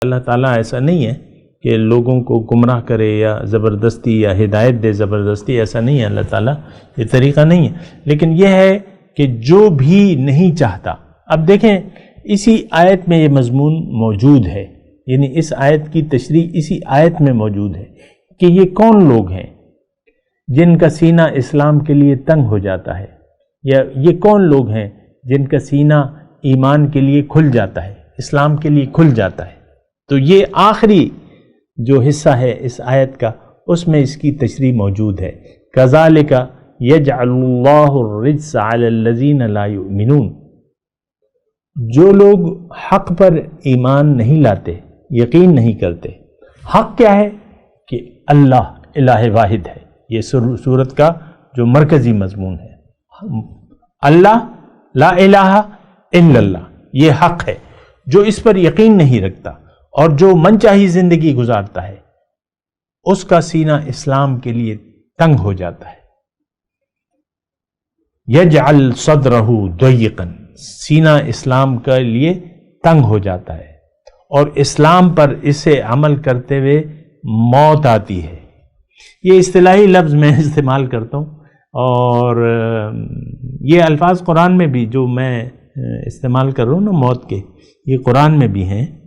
اللہ تعالیٰ ایسا نہیں ہے کہ لوگوں کو گمراہ کرے یا زبردستی یا ہدایت دے زبردستی، ایسا نہیں ہے اللہ تعالیٰ، یہ طریقہ نہیں ہے، لیکن یہ ہے کہ جو بھی نہیں چاہتا. اب دیکھیں اسی آیت میں یہ مضمون موجود ہے، یعنی اس آیت کی تشریح اسی آیت میں موجود ہے کہ یہ کون لوگ ہیں جن کا سینہ اسلام کے لیے تنگ ہو جاتا ہے، یا یہ کون لوگ ہیں جن کا سینہ ایمان کے لیے کھل جاتا ہے، اسلام کے لیے کھل جاتا ہے. تو یہ آخری جو حصہ ہے اس آیت کا، اس میں اس کی تشریح موجود ہے. کذالک یجعل اللہ الرجس علی الذین لا یؤمنون. جو لوگ حق پر ایمان نہیں لاتے، یقین نہیں کرتے. حق کیا ہے؟ کہ اللہ الہ واحد ہے. یہ سورت کا جو مرکزی مضمون ہے، اللہ لا الہ الا اللہ، یہ حق ہے. جو اس پر یقین نہیں رکھتا اور جو من چاہی زندگی گزارتا ہے، اس کا سینہ اسلام کے لیے تنگ ہو جاتا ہے. یجعل صدرہ ضیقا، سینہ اسلام کے لیے تنگ ہو جاتا ہے، اور اسلام پر اسے عمل کرتے ہوئے موت آتی ہے. یہ اصطلاحی لفظ میں استعمال کرتا ہوں، اور یہ الفاظ قرآن میں بھی جو میں استعمال کر رہا ہوں نا موت کے، یہ قرآن میں بھی ہیں.